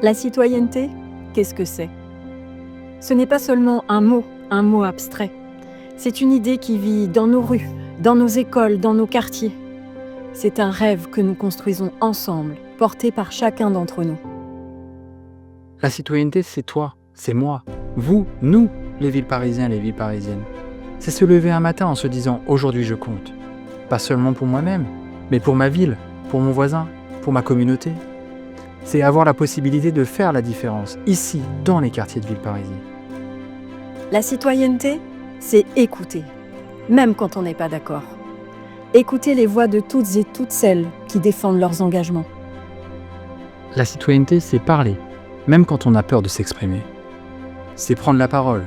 La citoyenneté, qu'est-ce que c'est? Ce n'est pas seulement un mot abstrait. C'est une idée qui vit dans nos rues, dans nos écoles, dans nos quartiers. C'est un rêve que nous construisons ensemble, porté par chacun d'entre nous. La citoyenneté, c'est toi, c'est moi, vous, nous, les villes parisiens, les villes parisiennes. C'est se lever un matin en se disant « aujourd'hui je compte ». Pas seulement pour moi-même, mais pour ma ville, pour mon voisin, pour ma communauté. C'est avoir la possibilité de faire la différence, ici, dans les quartiers de ville parisienne. La citoyenneté, c'est écouter, même quand on n'est pas d'accord. Écouter les voix de toutes et toutes celles qui défendent leurs engagements. La citoyenneté, c'est parler, même quand on a peur de s'exprimer. C'est prendre la parole,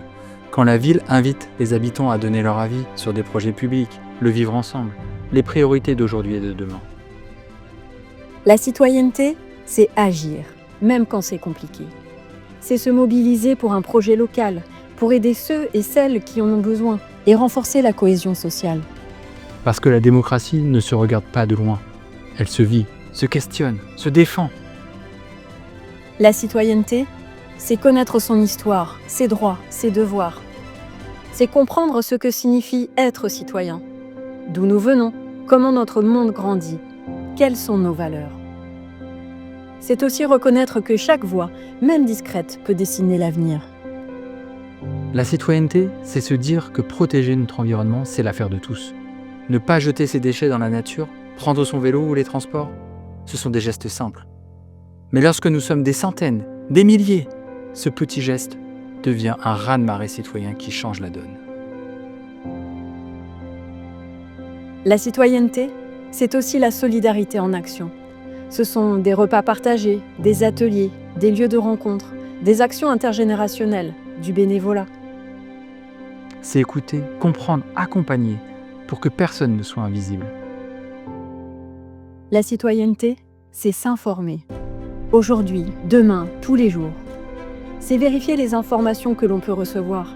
quand la ville invite les habitants à donner leur avis sur des projets publics, le vivre ensemble, les priorités d'aujourd'hui et de demain. La citoyenneté, c'est agir, même quand c'est compliqué. C'est se mobiliser pour un projet local, pour aider ceux et celles qui en ont besoin et renforcer la cohésion sociale. Parce que la démocratie ne se regarde pas de loin. Elle se vit, se questionne, se défend. La citoyenneté, c'est connaître son histoire, ses droits, ses devoirs. C'est comprendre ce que signifie être citoyen. D'où nous venons, comment notre monde grandit, quelles sont nos valeurs. C'est aussi reconnaître que chaque voix, même discrète, peut dessiner l'avenir. La citoyenneté, c'est se dire que protéger notre environnement, c'est l'affaire de tous. Ne pas jeter ses déchets dans la nature, prendre son vélo ou les transports, ce sont des gestes simples. Mais lorsque nous sommes des centaines, des milliers, ce petit geste devient un raz-de-marée citoyen qui change la donne. La citoyenneté, c'est aussi la solidarité en action. Ce sont des repas partagés, des ateliers, des lieux de rencontre, des actions intergénérationnelles, du bénévolat. C'est écouter, comprendre, accompagner, pour que personne ne soit invisible. La citoyenneté, c'est s'informer. Aujourd'hui, demain, tous les jours. C'est vérifier les informations que l'on peut recevoir.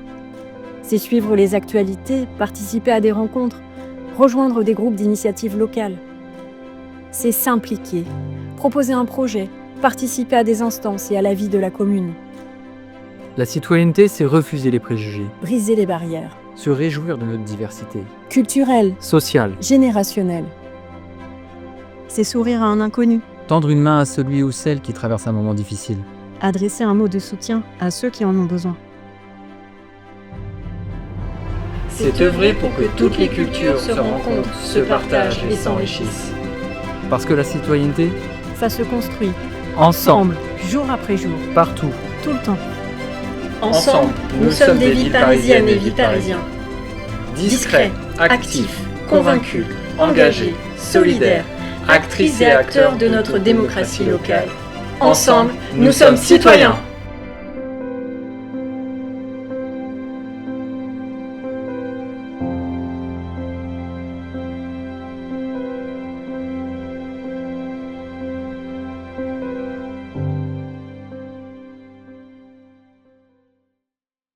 C'est suivre les actualités, participer à des rencontres, rejoindre des groupes d'initiatives locales. C'est s'impliquer, proposer un projet, participer à des instances et à la vie de la commune. La citoyenneté, c'est refuser les préjugés, Briser les barrières. se réjouir de notre diversité, Culturelle, sociale, générationnelle. C'est sourire à un inconnu. tendre une main à celui ou celle qui traverse un moment difficile. Adresser un mot de soutien à ceux qui en ont besoin. C'est œuvrer pour que toutes les cultures se rencontrent, se partagent et s'enrichissent. Parce que la citoyenneté, Ça se construit, ensemble, jour après jour, partout. tout le temps. Ensemble, nous sommes des villes parisiennes et villes parisiens. Discrets, actifs, convaincus, engagés, solidaires, actrices et acteurs de notre démocratie locale. Ensemble, nous sommes citoyens.